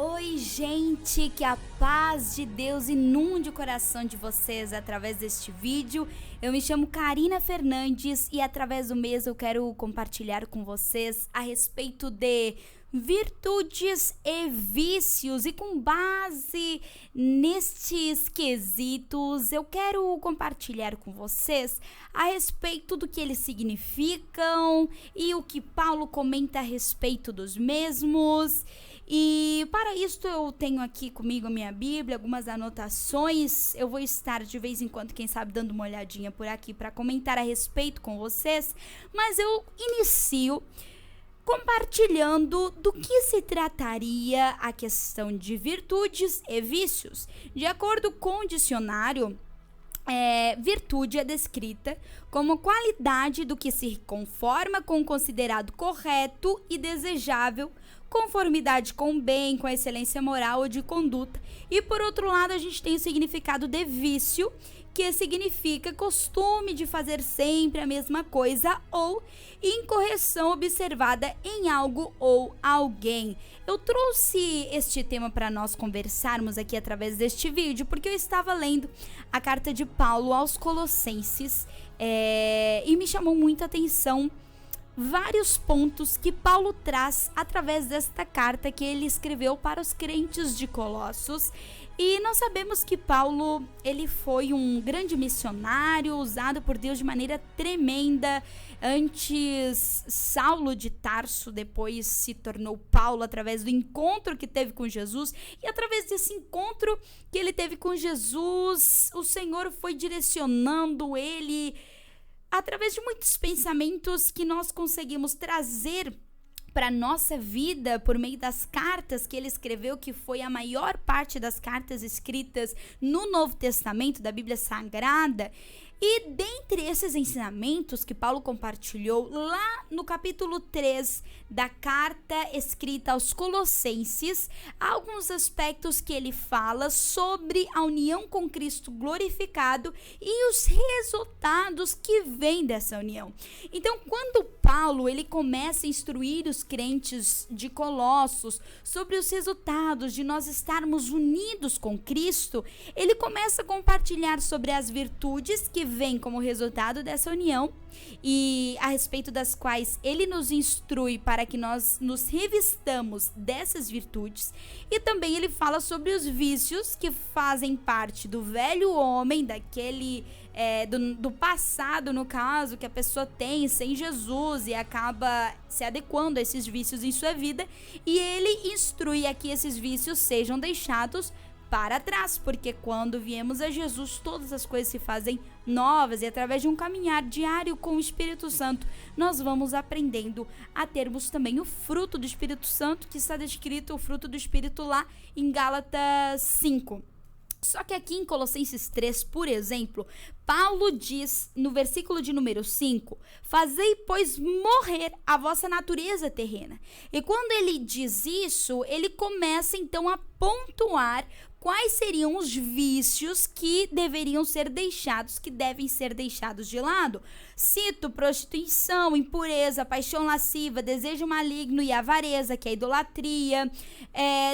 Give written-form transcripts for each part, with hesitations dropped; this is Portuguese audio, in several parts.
Oi, gente, que a paz de Deus inunde o coração de vocês através deste vídeo. Eu me chamo Karina Fernandes e através do mesmo eu quero compartilhar com vocês a respeito de virtudes e vícios, e com base nestes quesitos eu quero compartilhar com vocês a respeito do que eles significam e o que Paulo comenta a respeito dos mesmos. E para isso eu tenho aqui comigo a minha Bíblia, algumas anotações. Eu vou estar de vez em quando, quem sabe, dando uma olhadinha por aqui para comentar a respeito com vocês, mas eu inicio compartilhando do que se trataria a questão de virtudes e vícios. De acordo com o dicionário, virtude é descrita como qualidade do que se conforma com o considerado correto e desejável, conformidade com o bem, com a excelência moral ou de conduta. E por outro lado, a gente tem o significado de vício, que significa costume de fazer sempre a mesma coisa ou incorreção observada em algo ou alguém. Eu trouxe este tema para nós conversarmos aqui através deste vídeo, porque eu estava lendo a carta de Paulo aos Colossenses e me chamou muita atenção vários pontos que Paulo traz através desta carta que ele escreveu para os crentes de Colossos. E nós sabemos que Paulo, ele foi um grande missionário, usado por Deus de maneira tremenda. Antes, Saulo de Tarso, depois se tornou Paulo através do encontro que teve com Jesus. E através desse encontro que ele teve com Jesus, o Senhor foi direcionando ele através de muitos pensamentos que nós conseguimos trazer para a nossa vida por meio das cartas que ele escreveu, que foi a maior parte das cartas escritas no Novo Testamento, da Bíblia Sagrada. E dentre esses ensinamentos que Paulo compartilhou lá no capítulo 3 da carta escrita aos Colossenses, há alguns aspectos que ele fala sobre a união com Cristo glorificado e os resultados que vêm dessa união. Então, quando Paulo ele começa a instruir os crentes de Colossos sobre os resultados de nós estarmos unidos com Cristo, ele começa a compartilhar sobre as virtudes que vem como resultado dessa união e a respeito das quais ele nos instrui para que nós nos revistamos dessas virtudes. E também ele fala sobre os vícios que fazem parte do velho homem, daquele do passado, no caso, que a pessoa tem sem Jesus e acaba se adequando a esses vícios em sua vida, e ele instrui a que esses vícios sejam deixados para trás, porque quando viemos a Jesus, todas as coisas se fazem novas, e através de um caminhar diário com o Espírito Santo, nós vamos aprendendo a termos também o fruto do Espírito Santo, que está descrito, o fruto do Espírito, lá em Gálatas 5. Só que aqui em Colossenses 3, por exemplo, Paulo diz no versículo de número 5: fazei, pois, morrer a vossa natureza terrena. E quando ele diz isso, ele começa então a pontuar quais seriam os vícios que deveriam ser deixados, que devem ser deixados de lado. Cito: prostituição, impureza, paixão lasciva, desejo maligno e avareza, que é a idolatria.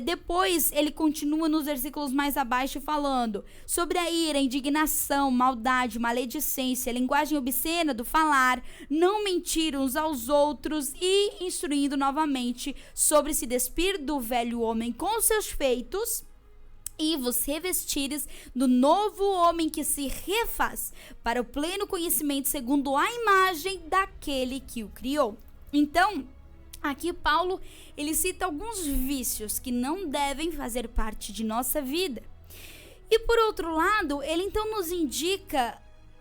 Depois ele continua nos versículos mais abaixo falando sobre a ira, indignação, maldade, maledicência, linguagem obscena do falar, não mentir uns aos outros, e instruindo novamente sobre se despir do velho homem com seus feitos e vos revestires do novo homem que se refaz para o pleno conhecimento segundo a imagem daquele que o criou. Então, aqui Paulo, ele cita alguns vícios que não devem fazer parte de nossa vida. E por outro lado, ele então nos indica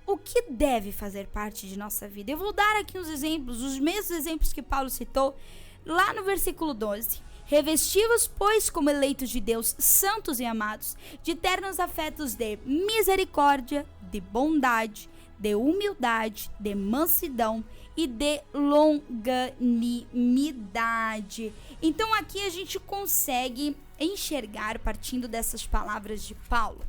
o que deve fazer parte de nossa vida. Eu vou dar aqui uns exemplos, os mesmos exemplos que Paulo citou lá no versículo 12. Revesti-vos, pois, como eleitos de Deus, santos e amados, de ternos afetos de misericórdia, de bondade, de humildade, de mansidão e de longanimidade. Então aqui a gente consegue enxergar, partindo dessas palavras de Paulo,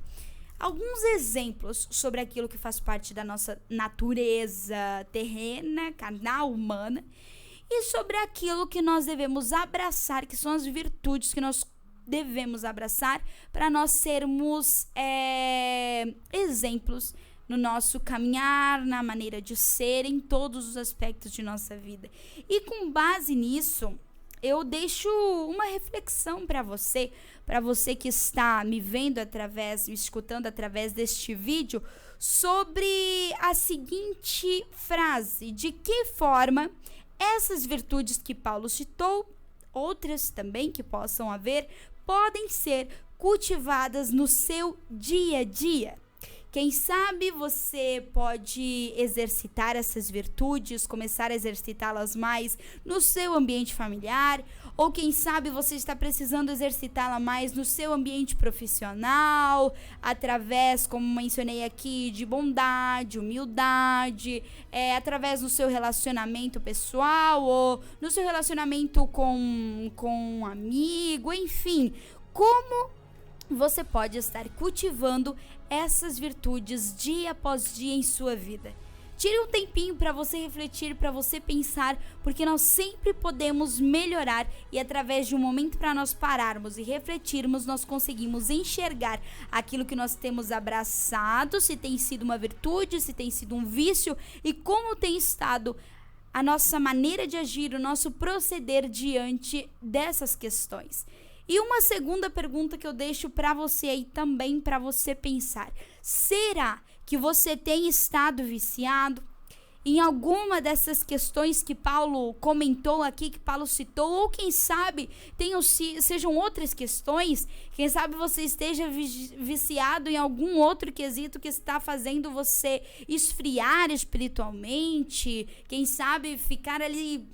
alguns exemplos sobre aquilo que faz parte da nossa natureza terrena, carnal, humana, e sobre aquilo que nós devemos abraçar, que são as virtudes que nós devemos abraçar para nós sermos exemplos no nosso caminhar, na maneira de ser, em todos os aspectos de nossa vida. E com base nisso, eu deixo uma reflexão para você que está me vendo me escutando através deste vídeo, sobre a seguinte frase: de que forma essas virtudes que Paulo citou, outras também que possam haver, podem ser cultivadas no seu dia a dia. Quem sabe você pode exercitar essas virtudes, começar a exercitá-las mais no seu ambiente familiar, ou quem sabe você está precisando exercitá-la mais no seu ambiente profissional, através, como mencionei aqui, de bondade, humildade, através do seu relacionamento pessoal, ou no seu relacionamento com um amigo, enfim, como você pode estar cultivando essas virtudes dia após dia em sua vida. Tire um tempinho para você refletir, para você pensar, porque nós sempre podemos melhorar, e através de um momento para nós pararmos e refletirmos, nós conseguimos enxergar aquilo que nós temos abraçado, se tem sido uma virtude, se tem sido um vício, e como tem estado a nossa maneira de agir, o nosso proceder diante dessas questões. E uma segunda pergunta que eu deixo para você aí também, para você pensar: será que você tem estado viciado em alguma dessas questões que Paulo comentou aqui, que Paulo citou? Ou quem sabe sejam outras questões, quem sabe você esteja viciado em algum outro quesito que está fazendo você esfriar espiritualmente, quem sabe ficar ali,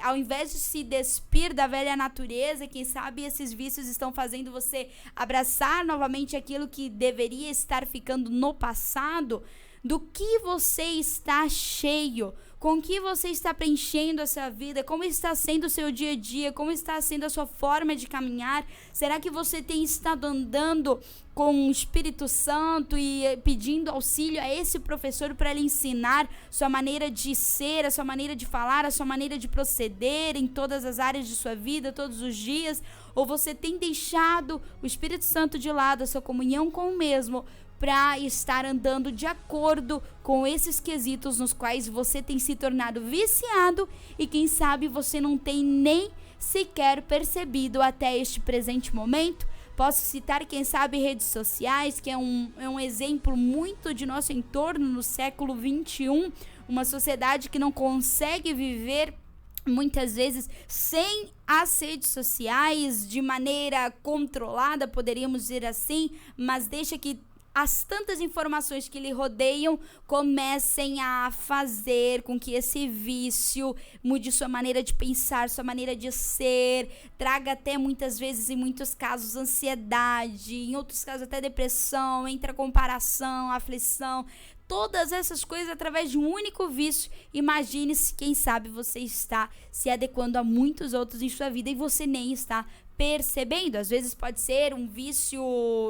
ao invés de se despir da velha natureza, quem sabe esses vícios estão fazendo você abraçar novamente aquilo que deveria estar ficando no passado. Do que você está cheio? Com que você está preenchendo a sua vida? Como está sendo o seu dia a dia? Como está sendo a sua forma de caminhar? Será que você tem estado andando com o Espírito Santo e pedindo auxílio a esse professor para lhe ensinar sua maneira de ser, a sua maneira de falar, a sua maneira de proceder em todas as áreas de sua vida, todos os dias? Ou você tem deixado o Espírito Santo de lado, a sua comunhão com o mesmo, para estar andando de acordo com esses quesitos nos quais você tem se tornado viciado e quem sabe você não tem nem sequer percebido até este presente momento? Posso citar, quem sabe, redes sociais, que é um exemplo muito de nosso entorno no século XXI, uma sociedade que não consegue viver muitas vezes sem as redes sociais de maneira controlada, poderíamos dizer assim, mas deixa que as tantas informações que lhe rodeiam comecem a fazer com que esse vício mude sua maneira de pensar, sua maneira de ser, traga até muitas vezes, em muitos casos, ansiedade, em outros casos até depressão, entre a comparação, a aflição, todas essas coisas através de um único vício. Imagine-se, quem sabe você está se adequando a muitos outros em sua vida e você nem está percebendo. Às vezes pode ser um vício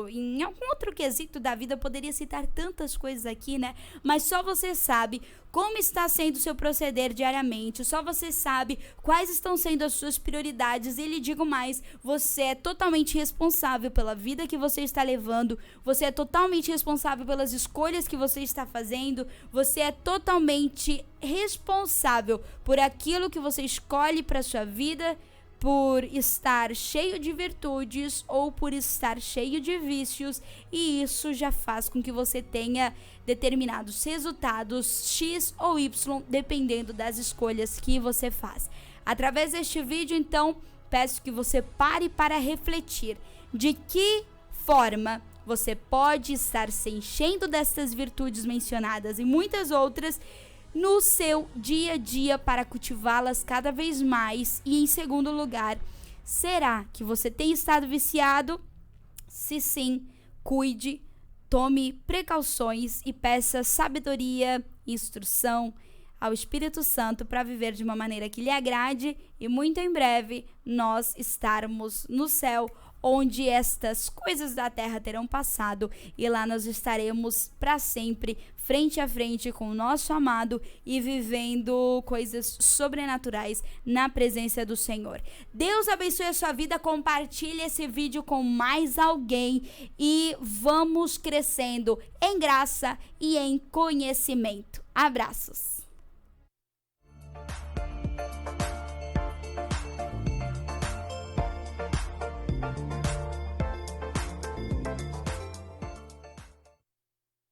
em algum outro quesito da vida, eu poderia citar tantas coisas aqui, né? Mas só você sabe como está sendo o seu proceder diariamente, só você sabe quais estão sendo as suas prioridades. E lhe digo mais, você é totalmente responsável pela vida que você está levando, você é totalmente responsável pelas escolhas que você está fazendo, você é totalmente responsável por aquilo que você escolhe para sua vida, por estar cheio de virtudes ou por estar cheio de vícios, e isso já faz com que você tenha determinados resultados X ou Y, dependendo das escolhas que você faz. Através deste vídeo, então, peço que você pare para refletir de que forma você pode estar se enchendo dessas virtudes mencionadas e muitas outras no seu dia a dia para cultivá-las cada vez mais. E em segundo lugar, será que você tem estado viciado? Se sim, cuide, tome precauções e peça sabedoria e instrução ao Espírito Santo para viver de uma maneira que lhe agrade e muito em breve nós estarmos no céu, onde estas coisas da terra terão passado e lá nós estaremos para sempre, frente a frente com o nosso amado e vivendo coisas sobrenaturais na presença do Senhor. Deus abençoe a sua vida, compartilhe esse vídeo com mais alguém e vamos crescendo em graça e em conhecimento. Abraços!